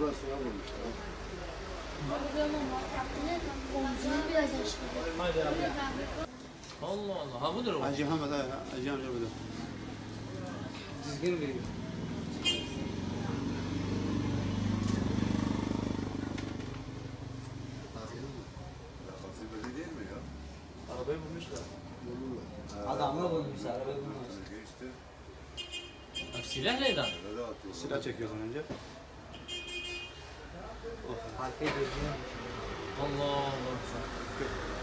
burasına vurmuşlar. Omzunu biraz aşağı. Haydi abi. Allah Allah. Ha budur o. Hacı Hamad Hacı amca budur. Düzgün bir. Nasip değil mi ya? Arabayı bulmuşlar. Adamla bulmuş arabayı bulmuş. Geçti. Silah neydi? Öyle atıyor. Silah çekiyorsun önce. Arkaya gözünü. Allah Allah.